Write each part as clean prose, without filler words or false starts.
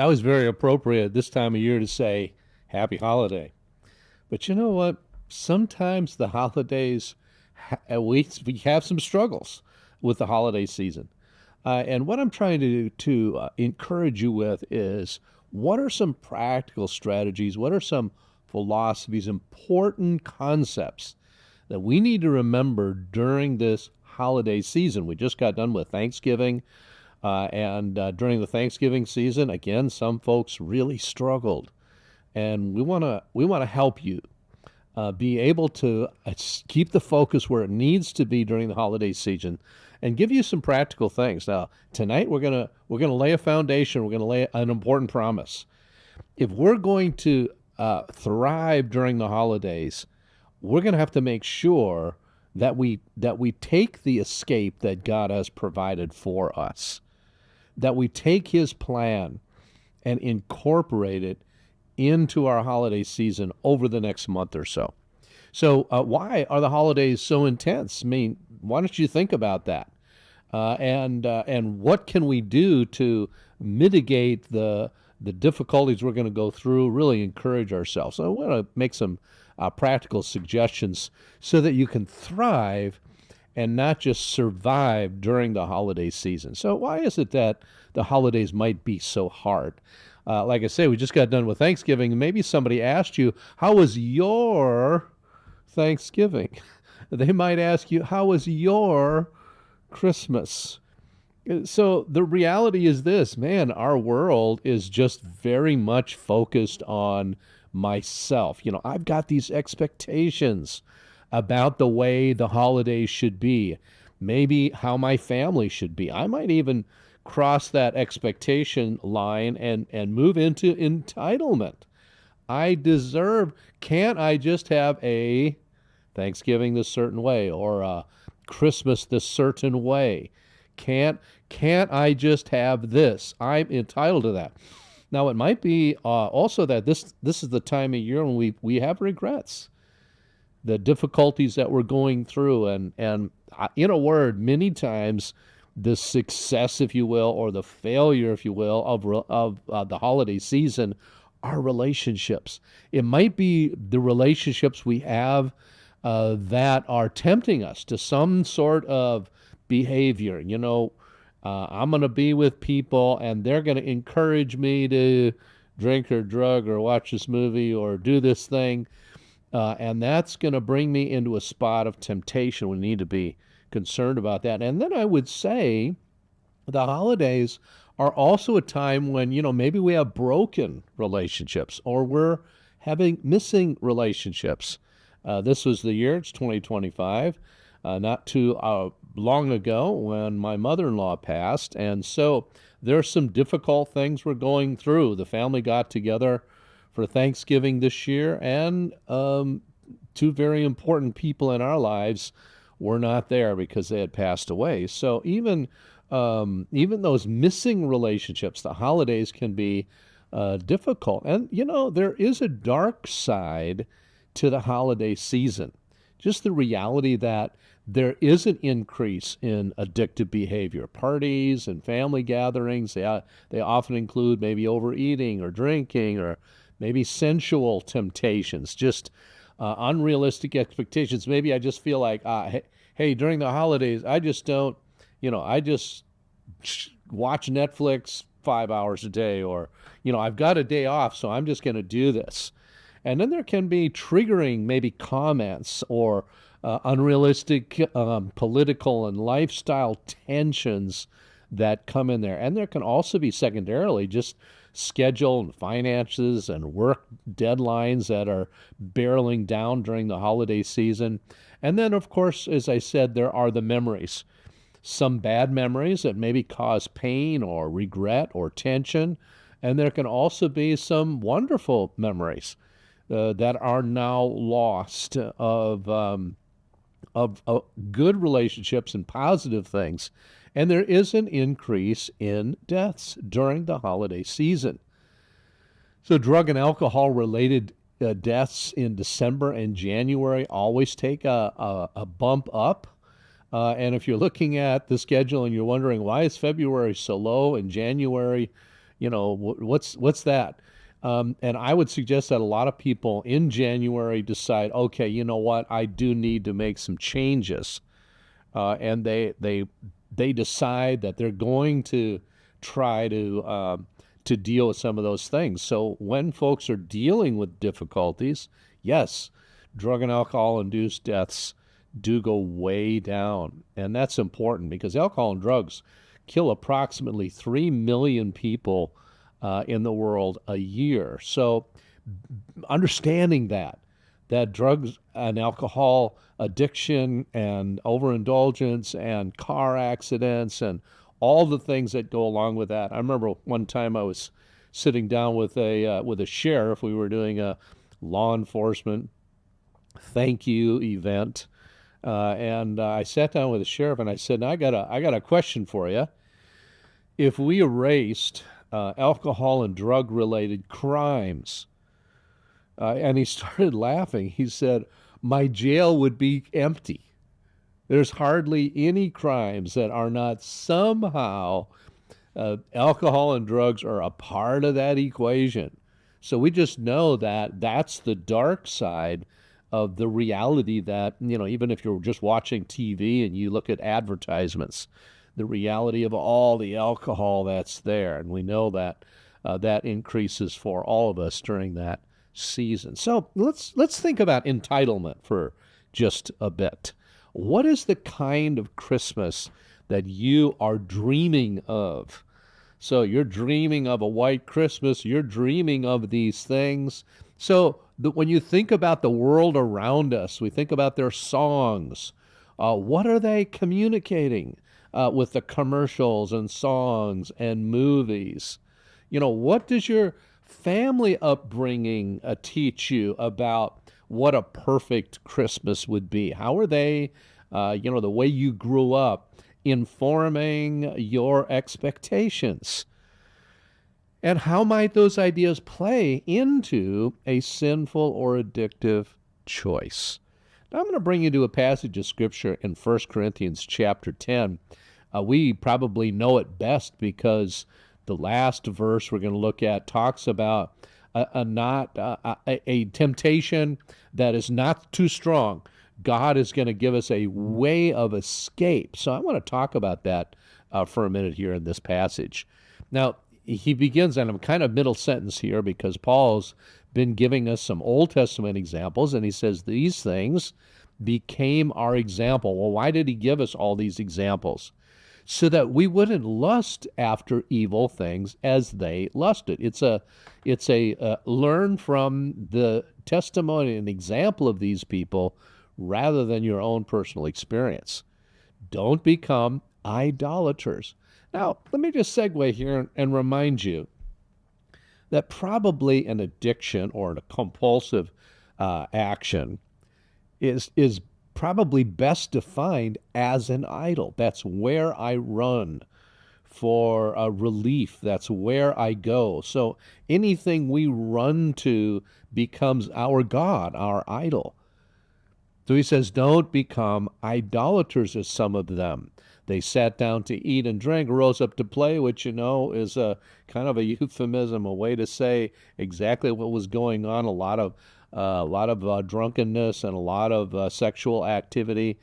always very appropriate this time of year to say happy holiday. But you know what? Sometimes the holidays, we have some struggles with the holiday season. And what I'm trying to encourage you with is what are some practical strategies? What are some philosophies, important concepts that we need to remember during this holiday season? We just got done with Thanksgiving. And during the Thanksgiving season, again, some folks really struggled, and we want to help you be able to keep the focus where it needs to be during the holiday season, and give you some practical things. Now, tonight we're gonna lay a foundation. We're gonna lay an important promise. If we're going to thrive during the holidays, we're gonna have to make sure that we take the escape that God has provided for us, that we take His plan and incorporate it into our holiday season over the next month or so. So, why are the holidays so intense? I mean, why don't you think about that? And what can we do to mitigate the difficulties we're going to go through? Really encourage ourselves. So I want to make some practical suggestions so that you can thrive and not just survive during the holiday season. So, why is it that the holidays might be so hard? Like I say, we just got done with Thanksgiving, and maybe somebody asked you, how was your Thanksgiving? They might ask you, how was your Christmas? So the reality is this, man, our world is just very much focused on myself. I've got these expectations about the way the holidays should be, maybe how my family should be. I might even cross that expectation line and move into entitlement. I deserve, can't I just have a Thanksgiving this certain way or a Christmas this certain way? Can't I just have this? I'm entitled to that. Now, it might be also that this is the time of year when we have regrets, the difficulties that we're going through, and in a word, many times the success, if you will, or the failure, if you will, of the holiday season are relationships. It might be the relationships we have that are tempting us to some sort of behavior. I'm going to be with people and they're going to encourage me to drink or drug or watch this movie or do this thing. And that's going to bring me into a spot of temptation. We need to be concerned about that. And then I would say the holidays are also a time when, maybe we have broken relationships or we're having missing relationships. This was the year, it's 2025, not too long ago when my mother-in-law passed. And so there's some difficult things we're going through. The family got together for Thanksgiving this year, and two very important people in our lives were not there because they had passed away. So even those missing relationships, the holidays can be difficult. And there is a dark side to the holiday season. Just the reality that there is an increase in addictive behavior. Parties and family gatherings, they often include maybe overeating or drinking or maybe sensual temptations, just unrealistic expectations. Maybe I just feel like, hey, during the holidays, I just don't, I just watch Netflix 5 hours a day, or, I've got a day off, so I'm just going to do this. And then there can be triggering maybe comments or unrealistic political and lifestyle tensions that come in there. And there can also be secondarily just schedule and finances and work deadlines that are barreling down during the holiday season. And then, of course, as I said, there are the memories. Some bad memories that maybe cause pain or regret or tension. And there can also be some wonderful memories that are now lost of good relationships and positive things. And there is an increase in deaths during the holiday season. So drug and alcohol related deaths in December and January always take a bump up. And if you're looking at the schedule and you're wondering why is February so low and January What's that? And I would suggest that a lot of people in January decide, okay, you know what, I do need to make some changes, and they decide that they're going to try to deal with some of those things. So when folks are dealing with difficulties, yes, drug and alcohol induced deaths do go way down, and that's important because alcohol and drugs kill approximately 3 million people in the world a year. So understanding that drugs and alcohol addiction and overindulgence and car accidents and all the things that go along with that. I remember one time I was sitting down with a sheriff. We were doing a law enforcement thank you event, and I sat down with the sheriff and I said, "I got a question for you. If we erased alcohol and drug related crimes," and he started laughing. He said, "My jail would be empty. There's hardly any crimes that are not somehow alcohol and drugs are a part of that equation." So we just know that that's the dark side of the reality that, even if you're just watching TV and you look at advertisements, the reality of all the alcohol that's there. And we know that that increases for all of us during that season. So let's think about entitlement for just a bit. What is the kind of Christmas that you are dreaming of? So you're dreaming of a white Christmas, you're dreaming of these things. So when you think about the world around us, we think about their songs. What are they communicating with the commercials and songs and movies? What does your family upbringing teach you about what a perfect Christmas would be? How are they, the way you grew up, informing your expectations? And how might those ideas play into a sinful or addictive choice? Now I'm going to bring you to a passage of Scripture in 1 Corinthians chapter 10. We probably know it best because the last verse we're going to look at talks about a temptation that is not too strong. God is going to give us a way of escape. So I want to talk about that for a minute here in this passage. Now, he begins, and I'm kind of middle sentence here because Paul's been giving us some Old Testament examples, and he says these things became our example. Well, why did he give us all these examples? So that we wouldn't lust after evil things as they lusted. It's a learn from the testimony and example of these people rather than your own personal experience. Don't become idolaters. Now, let me just segue here and remind you that probably an addiction or a compulsive action is probably best defined as an idol. That's where I run for relief. That's where I go. So anything we run to becomes our God, our idol. So he says, don't become idolaters as some of them. They sat down to eat and drink, rose up to play, which, is a kind of a euphemism, a way to say exactly what was going on. A lot of drunkenness and a lot of sexual activity.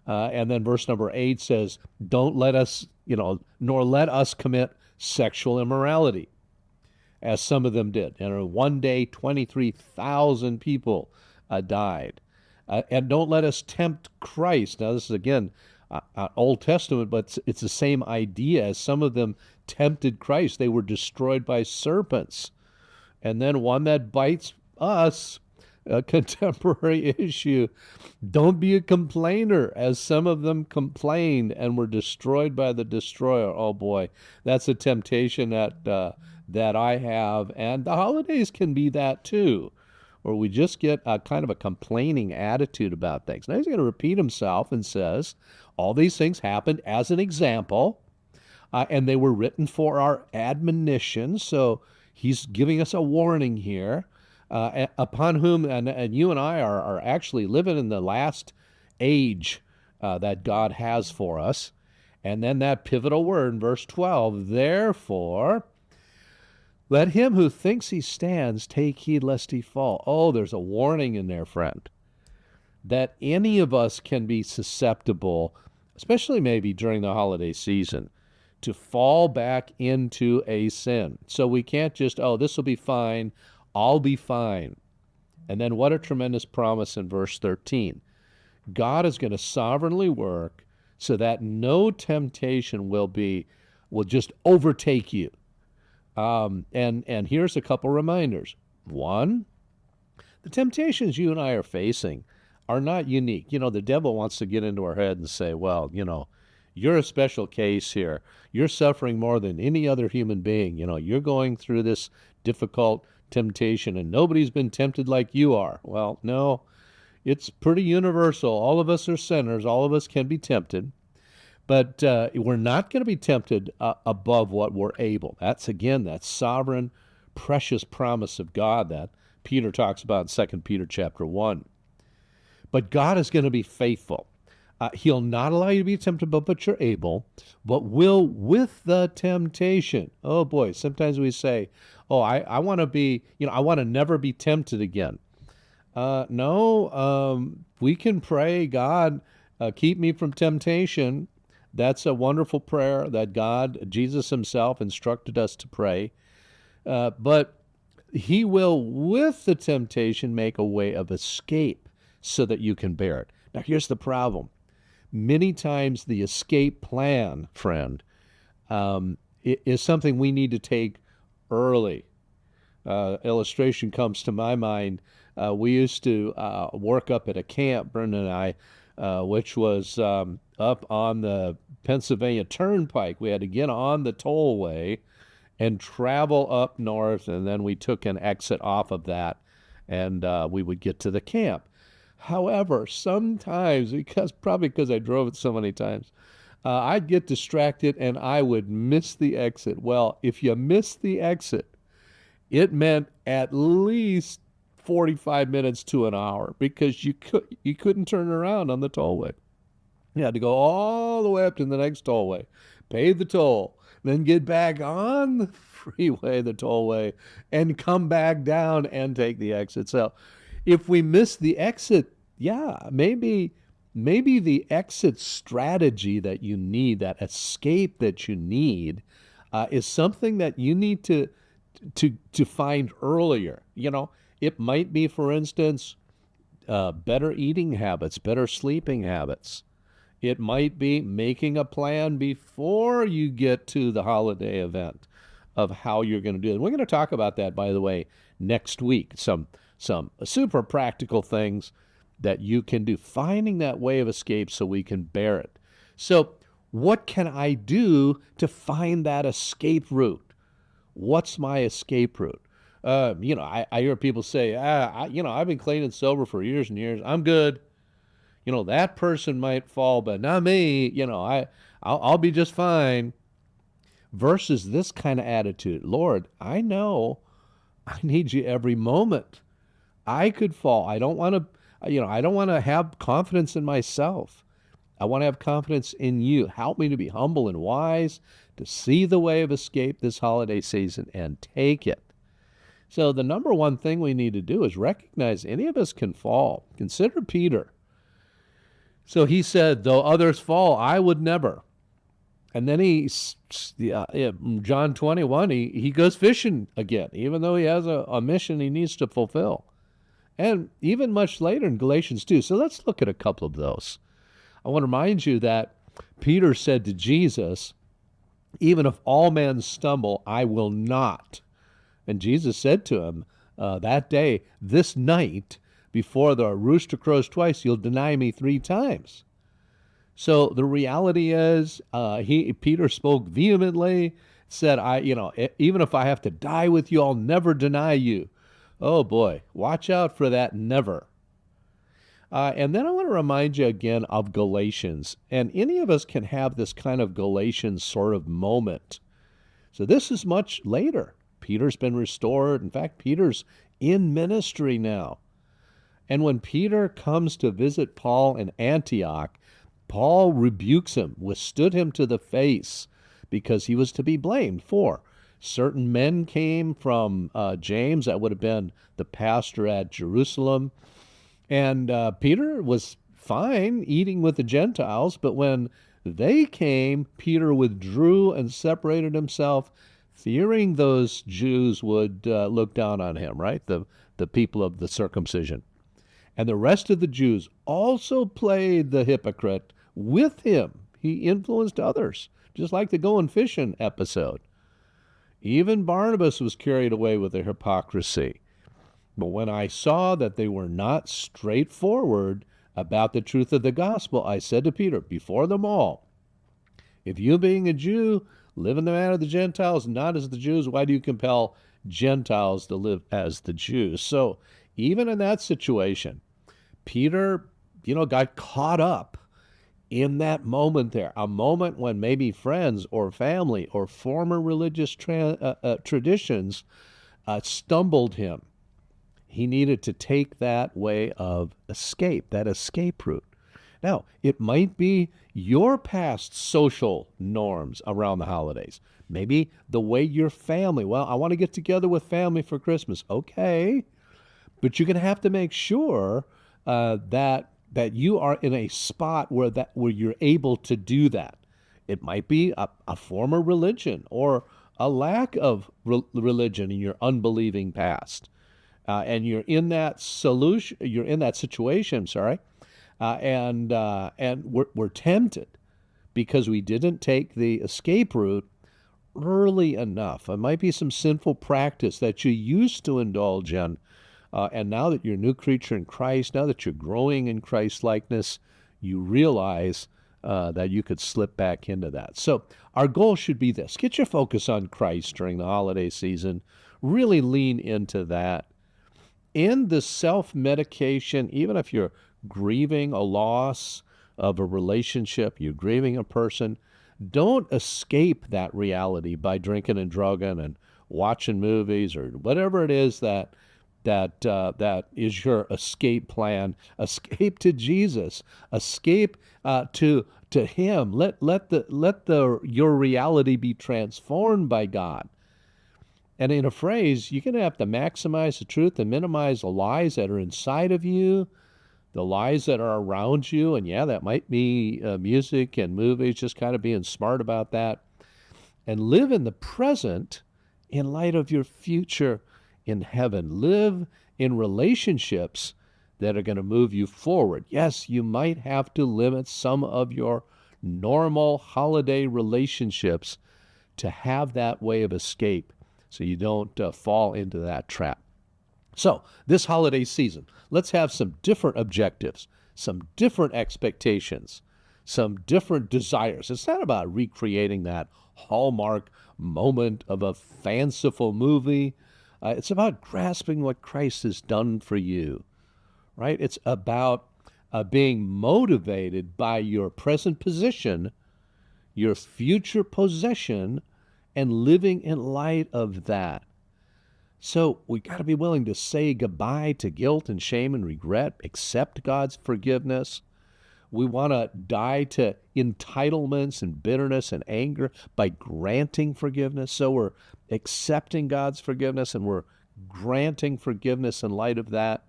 And then verse number 8 says, don't let us, nor let us commit sexual immorality, as some of them did. And one day, 23,000 people died. And don't let us tempt Christ. Now, this is, again, Old Testament, but it's the same idea. As some of them tempted Christ, they were destroyed by serpents. And then one that bites us, a contemporary issue. Don't be a complainer, as some of them complained and were destroyed by the destroyer. Oh boy, that's a temptation that I have, and the holidays can be that too, where we just get a kind of a complaining attitude about things. Now he's going to repeat himself and says, all these things happened as an example, and they were written for our admonition. So he's giving us a warning here. Upon whom, and you and I are actually living in the last age that God has for us. And then that pivotal word in verse 12, therefore, Let him who thinks he stands take heed lest he fall. Oh, there's a warning in there, friend, that any of us can be susceptible, especially maybe during the holiday season, to fall back into a sin. So we can't just, oh, this will be fine, I'll be fine. And then what a tremendous promise in verse 13. God is going to sovereignly work so that no temptation will just overtake you. And here's a couple reminders. One, the temptations you and I are facing are not unique. The devil wants to get into our head and say, well, you're a special case here. You're suffering more than any other human being. You're going through this difficult temptation and nobody's been tempted like you are. Well, no, it's pretty universal. All of us are sinners. All of us can be tempted. But we're not going to be tempted above what we're able. That's sovereign, precious promise of God that Peter talks about in 2 Peter chapter 1. But God is going to be faithful. He'll not allow you to be tempted above what you're able, but will with the temptation. Oh boy, sometimes we say, oh, I want to be, I want to never be tempted again. No, we can pray, God, keep me from temptation. That's a wonderful prayer that Jesus himself instructed us to pray. But he will, with the temptation, make a way of escape so that you can bear it. Now, here's the problem. Many times the escape plan, friend, is something we need to take early. Illustration comes to my mind. We used to work up at a camp, Brenda and I, which was up on the Pennsylvania Turnpike. We had to get on the tollway and travel up north, and then we took an exit off of that, and we would get to the camp. However, sometimes, probably because I drove it so many times, I'd get distracted and I would miss the exit. Well, if you missed the exit, it meant at least 45 minutes to an hour because you couldn't turn around on the tollway. You had to go all the way up to the next tollway, pay the toll, then get back on the freeway, the tollway, and come back down and take the exit. So if we miss the exit, yeah, maybe the exit strategy that you need, that escape that you need, is something that you need to find earlier. It might be, for instance, better eating habits, better sleeping habits. It might be making a plan before you get to the holiday event of how you're going to do it. We're going to talk about that, by the way, next week. Some super practical things that you can do, finding that way of escape so we can bear it. So what can I do to find that escape route? What's my escape route? I hear people say, I've been clean and sober for years and years. I'm good. That person might fall, but not me. I'll be just fine. Versus this kind of attitude. Lord, I know I need you every moment. I could fall. I don't want to have confidence in myself. I want to have confidence in you. Help me to be humble and wise, to see the way of escape this holiday season and take it. So the number one thing we need to do is recognize any of us can fall. Consider Peter. So he said, though others fall, I would never. And then John 21, he goes fishing again, even though he has a mission he needs to fulfill. And even much later in Galatians 2. So let's look at a couple of those. I want to remind you that Peter said to Jesus, even if all men stumble, I will not. And Jesus said to him that day, this night, before the rooster crows twice, you'll deny me 3 times. So the reality is, Peter spoke vehemently, said, even if I have to die with you, I'll never deny you. Oh boy, watch out for that never. And then I want to remind you again of Galatians. And any of us can have this kind of Galatians sort of moment. So this is much later. Peter's been restored. In fact, Peter's in ministry now. And when Peter comes to visit Paul in Antioch, Paul rebukes him, withstood him to the face, because he was to be blamed for Certain men came from James, that would have been the pastor at Jerusalem. And Peter was fine eating with the Gentiles, but when they came, Peter withdrew and separated himself, fearing those Jews would look down on him, right? The people of the circumcision. And the rest of the Jews also played the hypocrite with him. He influenced others, just like the going fishing episode. Even Barnabas was carried away with their hypocrisy. But when I saw that they were not straightforward about the truth of the gospel, I said to Peter before them all, if you being a Jew live in the manner of the Gentiles, not as the Jews, why do you compel Gentiles to live as the Jews? So even in that situation, Peter, got caught up in that moment there, a moment when maybe friends or family or former religious traditions stumbled him. He needed to take that way of escape, that escape route. Now, it might be your past social norms around the holidays. Maybe the way your family, well, I want to get together with family for Christmas. Okay, but you're going to have to make sure that you are in a spot where you're able to do that. It might be a former religion or a lack of religion in your unbelieving past. And you're in that situation, and we're tempted because we didn't take the escape route early enough. It might be some sinful practice that you used to indulge in, and now that you're a new creature in Christ, now that you're growing in Christ likeness, you realize that you could slip back into that. So our goal should be this: get your focus on Christ during the holiday season. Really lean into that. In the self-medication, even if you're grieving a loss of a relationship, you're grieving a person, don't escape that reality by drinking and drugging and watching movies or whatever it is that is your escape plan. Escape to Jesus. Escape to Him. Let your reality be transformed by God. And in a phrase, you're going to have to maximize the truth and minimize the lies that are inside of you, the lies that are around you. And yeah, that might be music and movies, just kind of being smart about that. And live in the present in light of your future in heaven. Live in relationships that are going to move you forward. Yes, you might have to limit some of your normal holiday relationships to have that way of escape, so you don't fall into that trap. So this holiday season, let's have some different objectives, some different expectations, some different desires. It's not about recreating that Hallmark moment of a fanciful movie. It's about grasping what Christ has done for you, right? It's about being motivated by your present position, your future possession, and living in light of that. So we got to be willing to say goodbye to guilt and shame and regret, accept God's forgiveness. We want to die to entitlements and bitterness and anger by granting forgiveness. So we're accepting God's forgiveness and we're granting forgiveness in light of that.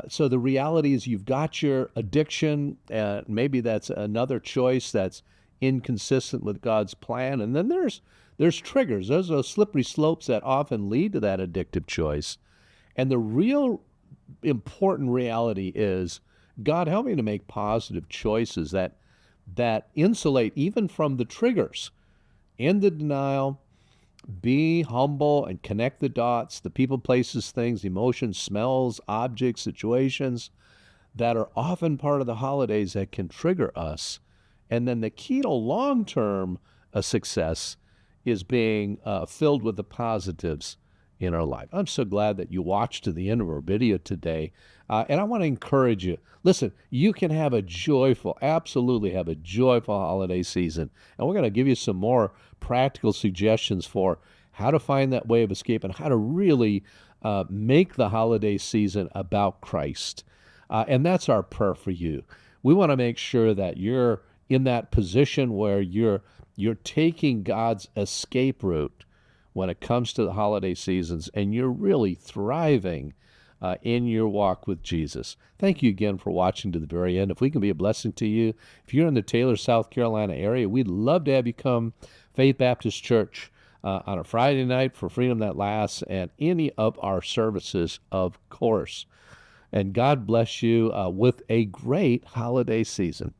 So the reality is you've got your addiction, maybe that's another choice that's inconsistent with God's plan. And then there's triggers. There's those slippery slopes that often lead to that addictive choice. And the real important reality is, God, help me to make positive choices that insulate even from the triggers. End the denial, be humble and connect the dots, the people, places, things, emotions, smells, objects, situations that are often part of the holidays that can trigger us. And then the key to long-term success is being filled with the positives in our life. I'm so glad that you watched to the end of our video today. And I want to encourage you. Listen, you can have absolutely have a joyful holiday season. And we're going to give you some more practical suggestions for how to find that way of escape and how to really make the holiday season about Christ. And that's our prayer for you. We want to make sure that you're in that position where you're taking God's escape route, when it comes to the holiday seasons, and you're really thriving in your walk with Jesus. Thank you again for watching to the very end. If we can be a blessing to you, if you're in the Taylor, South Carolina area, we'd love to have you come Faith Baptist Church on a Friday night for Freedom That Lasts and any of our services, of course. And God bless you with a great holiday season.